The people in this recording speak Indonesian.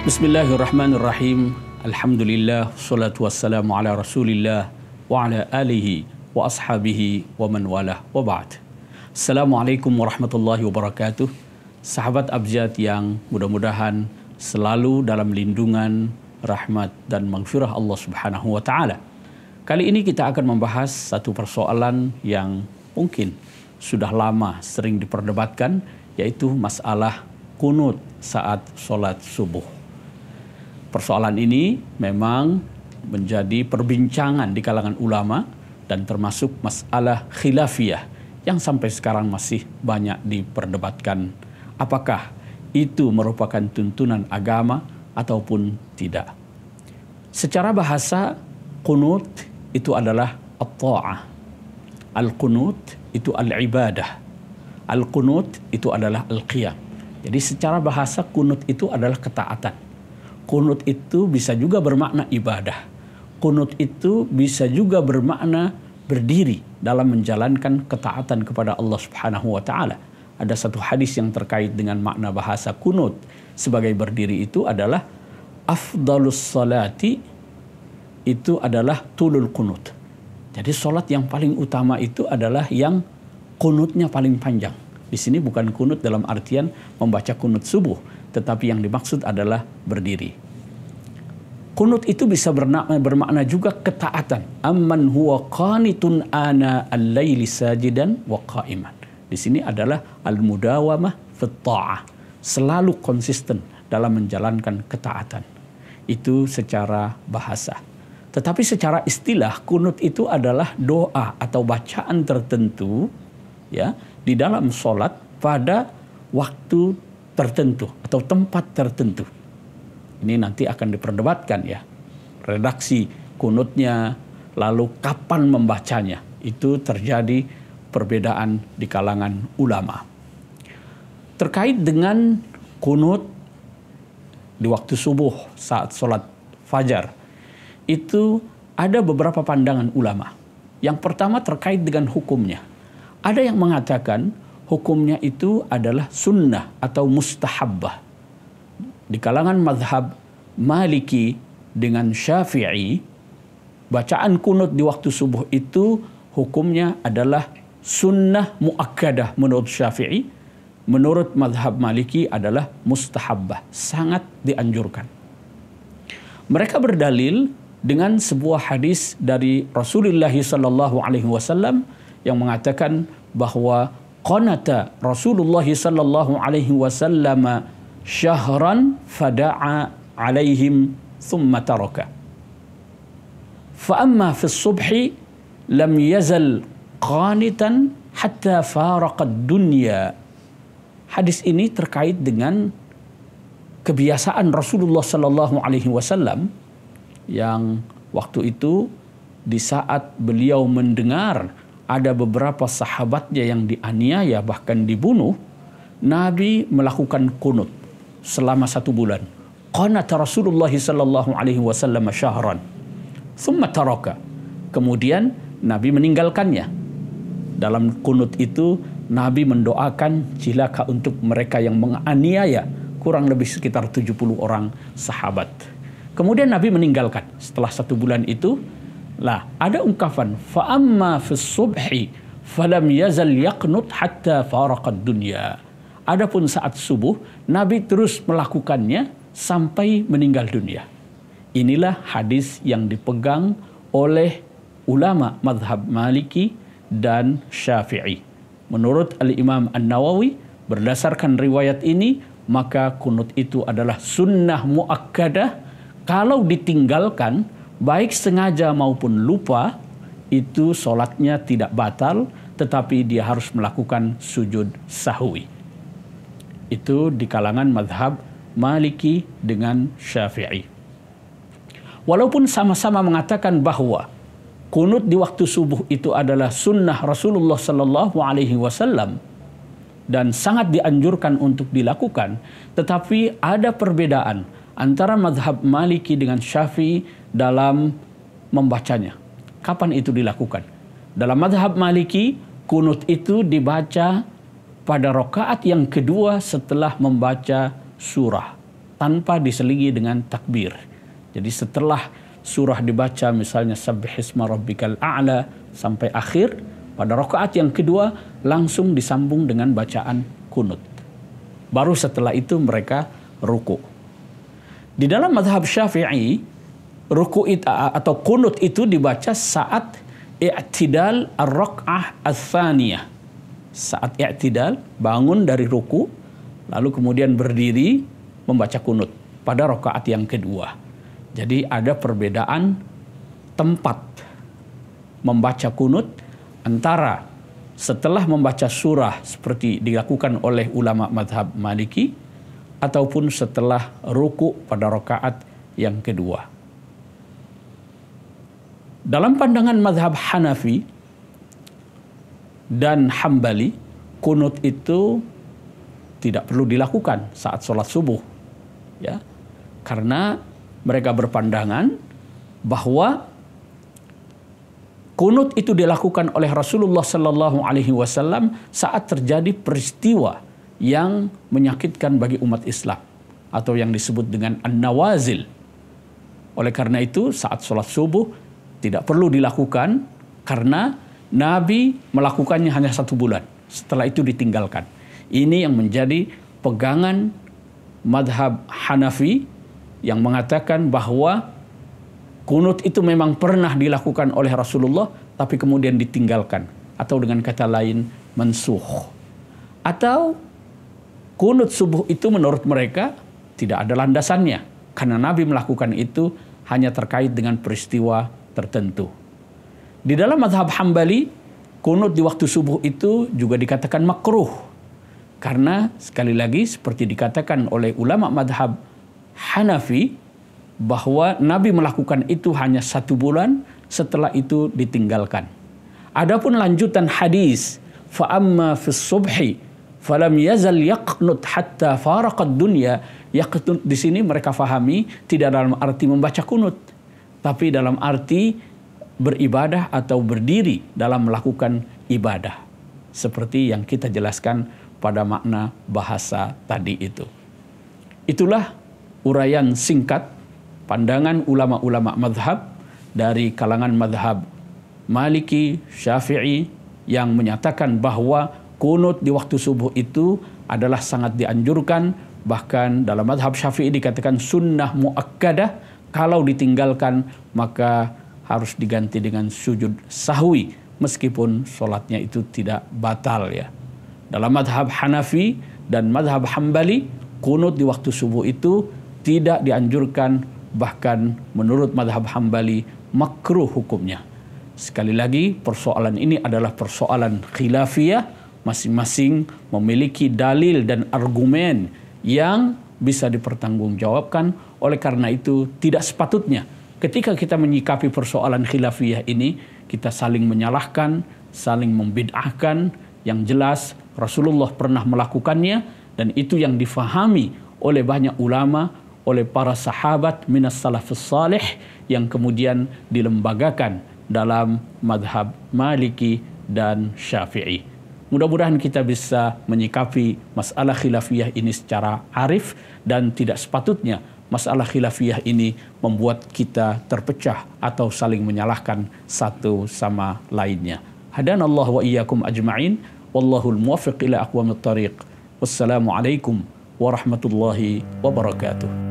Bismillahirrahmanirrahim. Alhamdulillah, salatu wassalamu ala rasulillah wa ala alihi wa ashabihi wa man walah wa ba'd. Assalamualaikum warahmatullahi wabarakatuh. Sahabat Abjad yang mudah-mudahan selalu dalam lindungan, rahmat dan maghfirah Allah Subhanahu wa taala. Kali ini kita akan membahas satu persoalan yang mungkin sudah lama sering diperdebatkan, yaitu masalah qunut saat sholat subuh. Persoalan ini memang menjadi perbincangan di kalangan ulama dan termasuk masalah khilafiyah yang sampai sekarang masih banyak diperdebatkan. Apakah itu merupakan tuntunan agama ataupun tidak? Secara bahasa, qunut itu adalah at-ta'ah. Al-qunut itu al-ibadah. Al-qunut itu adalah al-qiyam. Jadi secara bahasa qunut itu adalah ketaatan. Qunut itu bisa juga bermakna ibadah. Qunut itu bisa juga bermakna berdiri dalam menjalankan ketaatan kepada Allah Subhanahu wa taala. Ada satu hadis yang terkait dengan makna bahasa qunut sebagai berdiri itu adalah afdalus salati, itu adalah tulul qunut. Jadi salat yang paling utama itu adalah yang qunutnya paling panjang. Di sini bukan qunut dalam artian membaca qunut subuh, tetapi yang dimaksud adalah berdiri. Qunut itu bisa bermakna juga ketaatan. Amman huwa qanitun ana al-laili sajidan wa qa'iman. Di sini adalah al-mudawamah fit ta'ah. Selalu konsisten dalam menjalankan ketaatan. Itu secara bahasa. Tetapi secara istilah, qunut itu adalah doa atau bacaan tertentu ya di dalam sholat pada waktu tertentu atau tempat tertentu. Ini nanti akan diperdebatkan ya. Redaksi qunutnya, lalu kapan membacanya. Itu terjadi perbedaan di kalangan ulama. Terkait dengan qunut di waktu subuh saat sholat fajar, itu ada beberapa pandangan ulama. Yang pertama terkait dengan hukumnya. Ada yang mengatakan hukumnya itu adalah sunnah atau mustahabbah. Di kalangan mazhab Maliki dengan Syafi'i, bacaan qunut di waktu subuh itu hukumnya adalah sunnah muakkadah menurut Syafi'i. Menurut mazhab Maliki adalah mustahabbah, sangat dianjurkan. Mereka berdalil dengan sebuah hadis dari Rasulullah sallallahu alaihi wasallam yang mengatakan bahwa qanata Rasulullah sallallahu alaihi wasallam syahran fada'a alaihim thumma taraka. Fa amma fi as-subhi lam yazal qanitan hatta faraqa ad-dunya. Hadis ini terkait dengan kebiasaan Rasulullah sallallahu alaihi wasallam yang waktu itu di saat beliau mendengar ada beberapa sahabatnya yang dianiaya bahkan dibunuh, Nabi melakukan qunut selama 1 bulan. Qanata Rasulullah sallallahu alaihi wasallam syahran. Thumma taraka. Kemudian Nabi meninggalkannya. Dalam qunut itu Nabi mendoakan cilaka untuk mereka yang menganiaya kurang lebih sekitar 70 orang sahabat. Kemudian Nabi meninggalkan. Setelah 1 bulan itu, ada ungkapan fa amma fis subhi falam yazal yaqnut hatta faraqad dunya. Adapun saat subuh, Nabi terus melakukannya sampai meninggal dunia. Inilah hadis yang dipegang oleh ulama mazhab Maliki dan Syafi'i. Menurut Al-Imam An-Nawawi, berdasarkan riwayat ini, maka qunut itu adalah sunnah muakkadah. Kalau ditinggalkan, baik sengaja maupun lupa, itu sholatnya tidak batal, tetapi dia harus melakukan sujud sahwi. Itu di kalangan mazhab Maliki dengan Syafi'i. Walaupun sama-sama mengatakan bahwa qunut di waktu subuh itu adalah sunnah Rasulullah sallallahu alaihi wasallam dan sangat dianjurkan untuk dilakukan, tetapi ada perbedaan antara mazhab Maliki dengan Syafi'i dalam membacanya. Kapan itu dilakukan? Dalam mazhab Maliki, qunut itu dibaca pada rakaat yang kedua setelah membaca surah tanpa diselingi dengan takbir. Jadi setelah surah dibaca misalnya Sabbihisma Rabbikal A'la sampai akhir, pada rakaat yang kedua langsung disambung dengan bacaan kunut. Baru setelah itu mereka ruku. Di dalam mazhab Syafi'i, ruku atau kunut itu dibaca saat i'tidal ar-rak'ah ats-tsaniyah. Saat i'tidal, bangun dari ruku, lalu kemudian berdiri membaca kunut pada rakaat yang kedua. Jadi ada perbedaan tempat membaca kunut antara setelah membaca surah seperti dilakukan oleh ulama mazhab Maliki ataupun setelah ruku pada rakaat yang kedua. Dalam pandangan mazhab Hanafi dan Hambali, kunut itu tidak perlu dilakukan saat sholat subuh, ya, karena mereka berpandangan bahwa kunut itu dilakukan oleh Rasulullah Sallallahu Alaihi Wasallam saat terjadi peristiwa yang menyakitkan bagi umat Islam atau yang disebut dengan an-nawazil. Oleh karena itu saat sholat subuh tidak perlu dilakukan karena Nabi melakukannya hanya 1 bulan. Setelah itu ditinggalkan. Ini yang menjadi pegangan madhab Hanafi yang mengatakan bahwa kunut itu memang pernah dilakukan oleh Rasulullah tapi kemudian ditinggalkan. Atau dengan kata lain mensuh. Atau kunut subuh itu menurut mereka tidak ada landasannya. Karena Nabi melakukan itu hanya terkait dengan peristiwa tertentu. Di dalam mazhab Hambali, kunut di waktu subuh itu juga dikatakan makruh. Karena sekali lagi seperti dikatakan oleh ulama mazhab Hanafi bahwa Nabi melakukan itu hanya 1 bulan, setelah itu ditinggalkan. Adapun lanjutan hadis, fa amma fis subhi falam yazal yaqnut hatta faraqad dunya, yaqnut di sini mereka fahami tidak dalam arti membaca kunut, tapi dalam arti beribadah atau berdiri dalam melakukan ibadah. Seperti yang kita jelaskan pada makna bahasa tadi itu. Itulah uraian singkat pandangan ulama-ulama madhab dari kalangan madhab Maliki, Syafi'i yang menyatakan bahwa kunut di waktu subuh itu adalah sangat dianjurkan. Bahkan dalam madhab Syafi'i dikatakan sunnah muakkadah. Kalau ditinggalkan maka harus diganti dengan sujud sahwi meskipun sholatnya itu tidak batal, ya. Dalam madhab Hanafi dan madhab Hambali, kunut di waktu subuh itu tidak dianjurkan, bahkan menurut madhab Hambali makruh hukumnya. Sekali lagi persoalan ini adalah persoalan khilafiyah, masing-masing memiliki dalil dan argumen yang bisa dipertanggungjawabkan. Oleh karena itu tidak sepatutnya ketika kita menyikapi persoalan khilafiyah ini kita saling menyalahkan, saling membid'ahkan. Yang jelas Rasulullah pernah melakukannya dan itu yang difahami oleh banyak ulama, oleh para sahabat minas salafus salih yang kemudian dilembagakan dalam madhab Maliki dan Syafi'i. Mudah-mudahan kita bisa menyikapi masalah khilafiyah ini secara arif dan tidak sepatutnya masalah khilafiyah ini membuat kita terpecah atau saling menyalahkan satu sama lainnya. Hadanallahu wa iyyakum ajma'in. Wallahul muwaffiq ila aqwamit thariq. Wassalamualaikum warahmatullahi wabarakatuh.